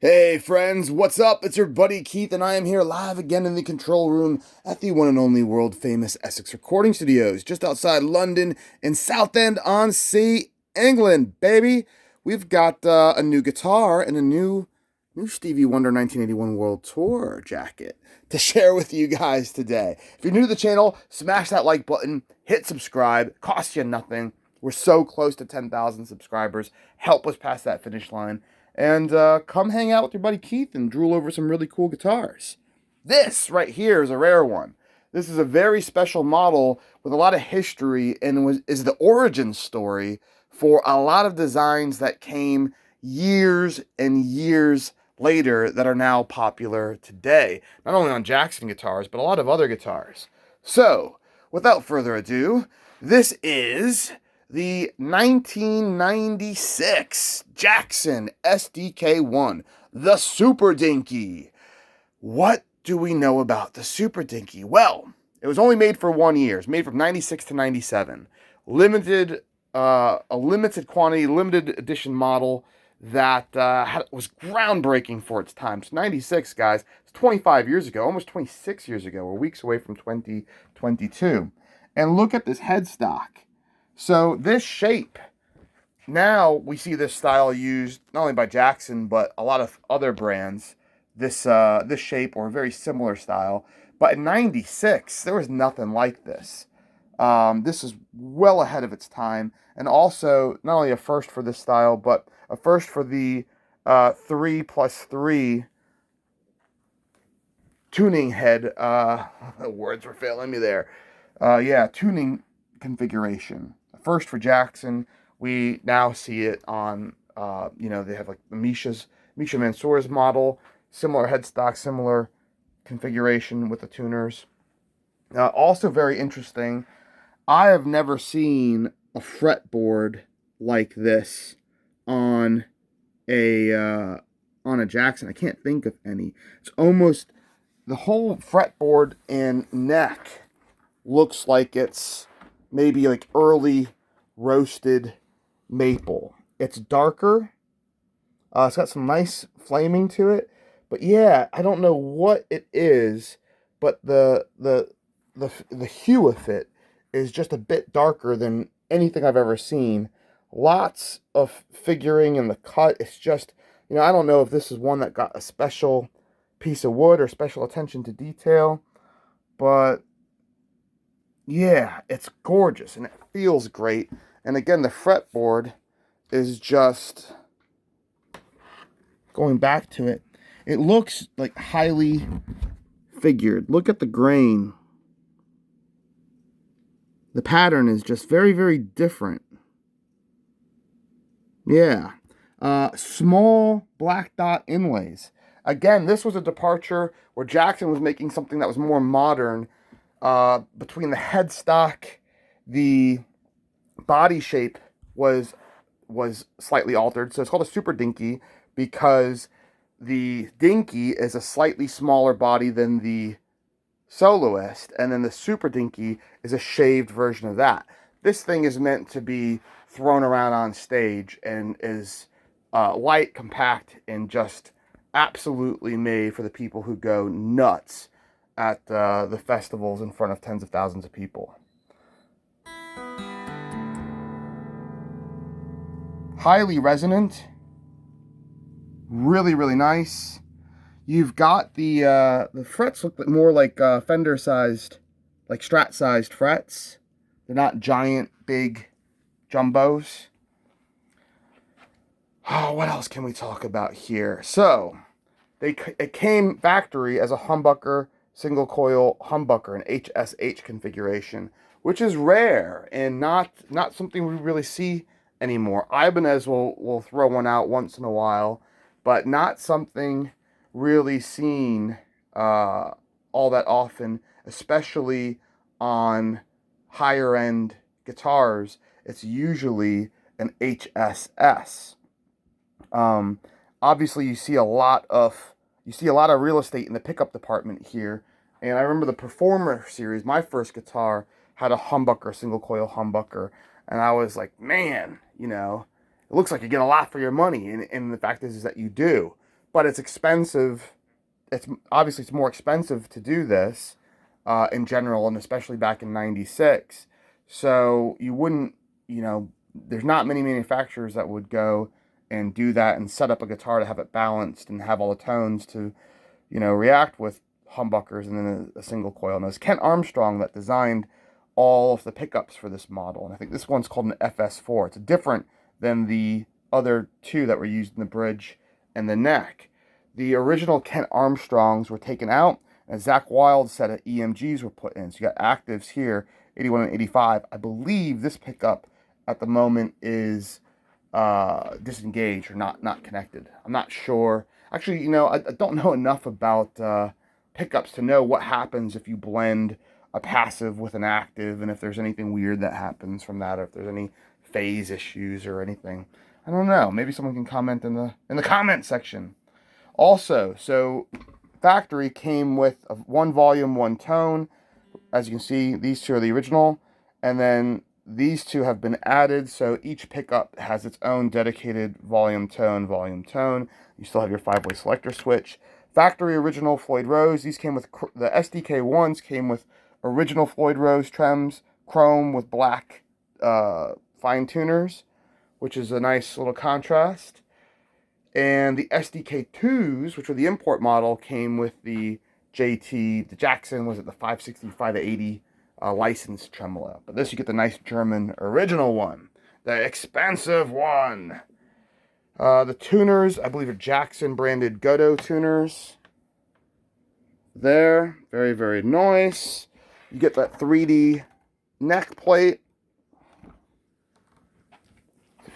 Hey friends, what's up? It's your buddy Keith, and I am here live again in the control room at the one and only world famous Essex Recording Studios, just outside London in Southend-on-Sea, England, baby. We've got a new guitar and a new Stevie Wonder 1981 World Tour jacket to share with you guys today. If you're new to the channel, smash that like button, hit subscribe, costs you nothing. We're so close to 10,000 subscribers. Help us pass that finish line. And come hang out with your buddy Keith and drool over some really cool guitars. This right here is a rare one. This is a very special model with a lot of history and is the origin story for a lot of designs that came years and years later that are now popular today. Not only on Jackson guitars, but a lot of other guitars. So, without further ado, this is the 1996 Jackson SDK1, the Super Dinky. What do we know about the Super Dinky? Well, it was only made for 1 year. It was made from 96 to 97. A limited quantity, limited edition model that was groundbreaking for its time. It's 96, guys. It's 25 years ago, almost 26 years ago. We're weeks away from 2022. And look at this headstock. So this shape, now we see this style used not only by Jackson, but a lot of other brands, this shape or a very similar style. But in 96, there was nothing like this. This is well ahead of its time, and also not only a first for this style, but a first for the 3+3 tuning head. The words were failing me there. Tuning configuration. First for Jackson. We now see it on, they have like the Misha Mansour's model, similar headstock, similar configuration with the tuners. Also very interesting, I have never seen a fretboard like this on a Jackson. I can't think of any. It's almost the whole fretboard and neck looks like it's maybe like early roasted maple. It's darker. It's got some nice flaming to it. But yeah, I don't know what it is, but the hue of it is just a bit darker than anything I've ever seen. Lots of figuring in the cut. It's just, I don't know if this is one that got a special piece of wood or special attention to detail, but yeah, it's gorgeous and it feels great. And again, the fretboard is just, going back to it, it looks like highly figured. Look at the grain. The pattern is just very, very different. Yeah. Small black dot inlays. Again, this was a departure where Jackson was making something that was more modern. Between the headstock, the body shape was slightly altered. So it's called a Super Dinky because the Dinky is a slightly smaller body than the Soloist, and then the Super Dinky is a shaved version of that. This thing is meant to be thrown around on stage and is light, compact, and just absolutely made for the people who go nuts at the festivals in front of tens of thousands of people. Highly resonant. Really, really nice. You've got the frets look more like Fender-sized, like Strat-sized frets. They're not giant, big jumbos. Oh, what else can we talk about here? So, it came factory as a humbucker, single coil humbucker, an HSH configuration, which is rare and not something we really see anymore. Ibanez will throw one out once in a while, but not something really seen all that often, especially on higher end guitars. It's usually an HSS. Obviously, you see a lot of real estate in the pickup department here. And I remember the Performer series, my first guitar had a humbucker, single coil humbucker, and I was like, man, it looks like you get a lot for your money, and the fact is that you do. but it's expensive. It's obviously it's more expensive to do this in general, and especially back in '96. So you wouldn't, there's not many manufacturers that would go and do that and set up a guitar to have it balanced and have all the tones to, react with humbuckers and then a single coil. And it was Kent Armstrong that designed all of the pickups for this model. And I think this one's called an FS4. It's different than the other two that were used in the bridge and the neck. The original Kent Armstrongs were taken out, and a Zakk Wylde set of EMGs were put in. So you got actives here, 81 and 85. I believe this pickup at the moment is disengaged or not connected. I'm not sure. Actually, I don't know enough about pickups to know what happens if you blend a passive with an active, and if there's anything weird that happens from that, or if there's any phase issues or anything. I don't know. Maybe someone can comment in the comment section. Also, so factory came with a 1 volume, 1 tone. As you can see, these two are the original, and then these two have been added, so each pickup has its own dedicated volume, tone, volume, tone. You still have your 5-way selector switch. Factory original Floyd Rose. These came with, the SDK1s came with original Floyd Rose trims, chrome with black fine tuners, which is a nice little contrast. And the SDK2s, which were the import model, came with the the Jackson, was it the 560, 580 licensed tremolo. But this, you get the nice German original one, the expensive one. The tuners, I believe, are Jackson branded Godot tuners. There, very, very nice. You get that 3D neck plate.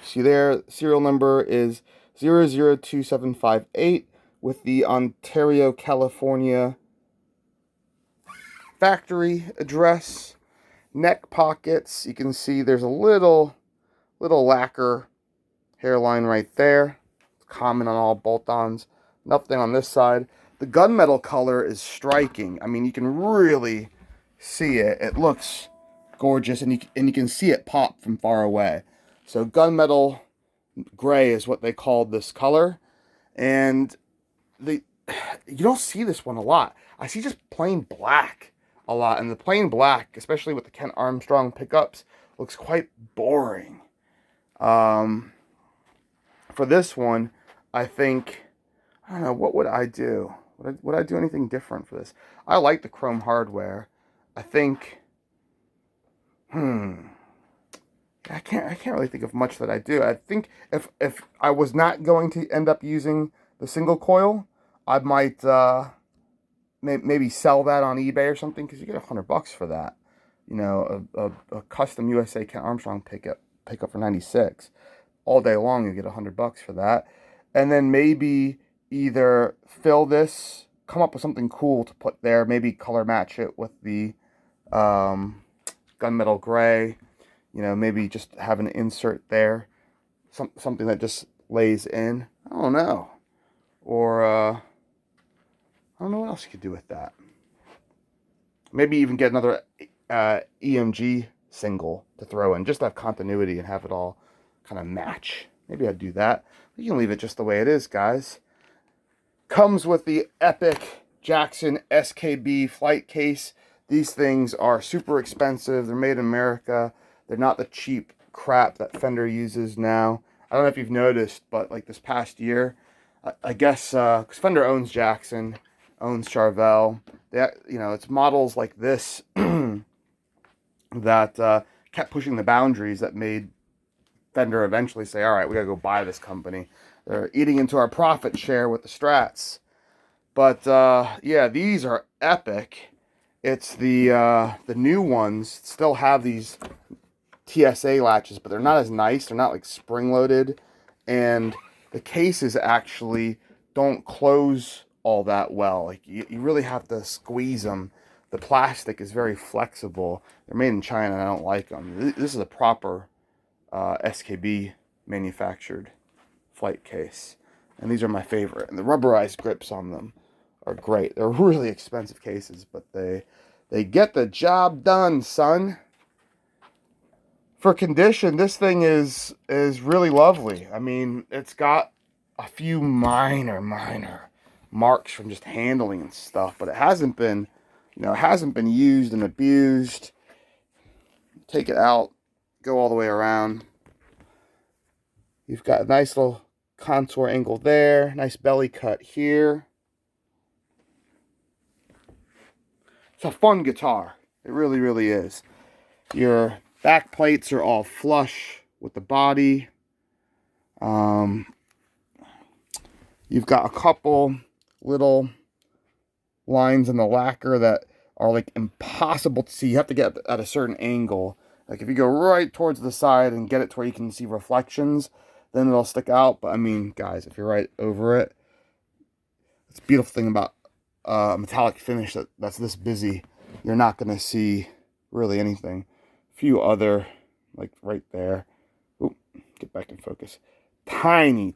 See there, serial number is 002758 with the Ontario, California factory address. Neck pockets, you can see there's a little lacquer hairline right there. It's common on all bolt-ons. Nothing on this side. The gunmetal color is striking. I mean, you can really see it. It looks gorgeous, and you can see it pop from far away. So gunmetal gray is what they called this color, and you don't see this one a lot. I see just plain black a lot, and the plain black, especially with the Kent Armstrong pickups, looks quite boring. For this one, I think, I don't know, what would I do? Would I do anything different for this? I like the chrome hardware. I think, I can't really think of much that I do. I think if I was not going to end up using the single coil, I might maybe sell that on eBay or something, because you get $100 for that. A custom USA Kent Armstrong pickup for '96. All day long, you get $100 for that. And then maybe either fill this, come up with something cool to put there, maybe color match it with the gunmetal gray. Maybe just have an insert there, something that just lays in. I don't know. Or, I don't know what else you could do with that. Maybe even get another EMG single to throw in, just to have continuity and have it all kind of match. Maybe I'd do that. You can leave it just the way it is, guys. Comes with the epic Jackson SKB flight case. These things are super expensive. They're made in America. They're not the cheap crap that Fender uses now. I don't know if you've noticed, but like this past year, I guess, because Fender owns Jackson, owns Charvel. It's models like this that kept pushing the boundaries that made Fender eventually say, all right, we gotta go buy this company. They're eating into our profit share with the Strats. But yeah, these are epic. It's the new ones still have these TSA latches, but they're not as nice. They're not like spring-loaded, and the cases actually don't close all that well. Like you really have to squeeze them. The plastic is very flexible. They're made in China, and I don't like them. This is a proper SKB manufactured flight case, and these are my favorite. And the rubberized grips on them are great. They're really expensive cases, but they get the job done, son. For condition, this thing is really lovely. I mean, it's got a few minor marks from just handling and stuff, but it hasn't been, you know, it hasn't been used and abused. Take it out, go all the way around. You've got a nice little contour angle there, nice belly cut here. It's a fun guitar. It really, really is. Your back plates are all flush with the body. You've got a couple little lines in the lacquer that are like impossible to see. You have to get at a certain angle. Like if you go right towards the side and get it to where you can see reflections, then it'll stick out. But I mean, guys, if you're right over it, it's a beautiful thing about metallic finish that's this busy. You're not going to see really anything. A few other, like right there. Oop, get back in focus. Tiny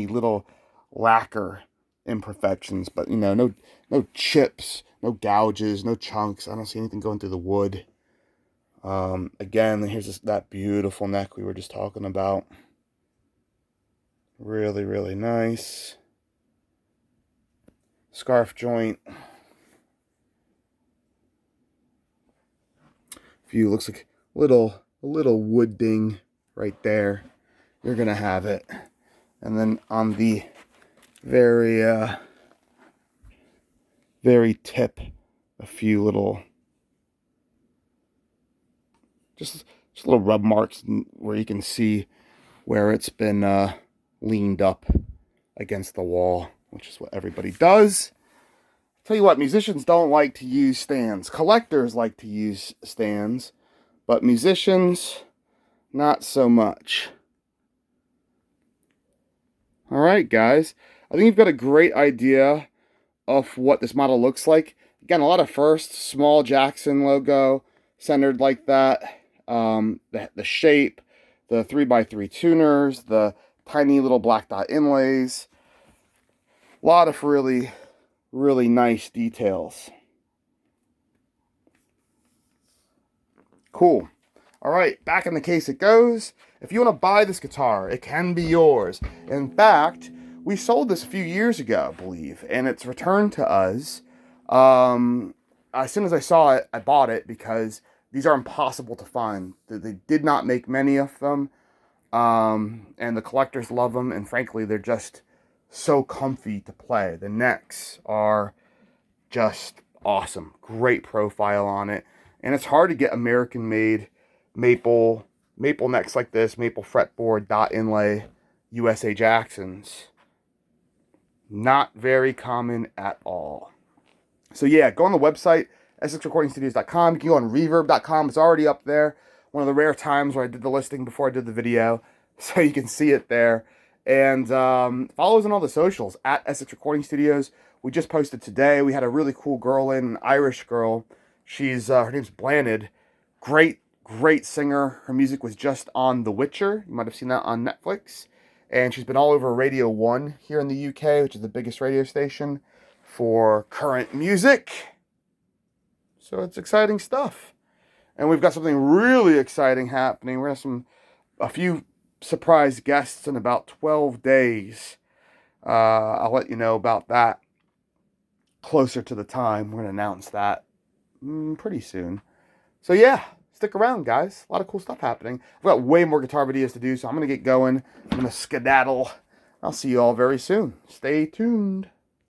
little lacquer imperfections, but you know, no chips, no gouges, no chunks. I don't see anything going through the wood. Again, here's that beautiful neck we were just talking about. Really, really nice. Scarf joint. View looks like a little wood ding right there. You're gonna have it. And then on the very tip, a few little just little rub marks where you can see where it's been leaned up against the wall, which is what everybody does. Tell you what, musicians don't like to use stands. Collectors like to use stands, but musicians, not so much. All right, guys. I think you've got a great idea of what this model looks like. Again, a lot of firsts, small Jackson logo, centered like that. The shape, the 3x3 tuners, the tiny little black dot inlays. A lot of really, really nice details. Cool. All right, back in the case it goes. If you want to buy this guitar, it can be yours. In fact, we sold this a few years ago, I believe, and it's returned to us. As soon as I saw it, I bought it because these are impossible to find. They did not make many of them, and the collectors love them, and frankly, they're just so comfy to play. The necks are just awesome. Great profile on it, and it's hard to get American-made maple necks like this, maple fretboard, dot inlay, USA Jacksons. Not very common at all. So yeah, go on the website, SXRecordingstudios.com. You can go on reverb.com. It's already up there. One of the rare times where I did the listing before I did the video. So you can see it there. And follow us on all the socials, at Essex Recording Studios. We just posted today. We had a really cool girl in, an Irish girl. She's her name's Blanid. Great singer. Her music was just on The Witcher. You might have seen that on Netflix. And she's been all over Radio 1 here in the UK, which is the biggest radio station for current music. So it's exciting stuff. And we've got something really exciting happening. We're going to have a few surprise guests in about 12 days. I'll let you know about that closer to the time. We're going to announce that pretty soon. So yeah, stick around, guys. A lot of cool stuff happening. I've got way more guitar videos to do, so I'm going to get going. I'm going to skedaddle. I'll see you all very soon. Stay tuned.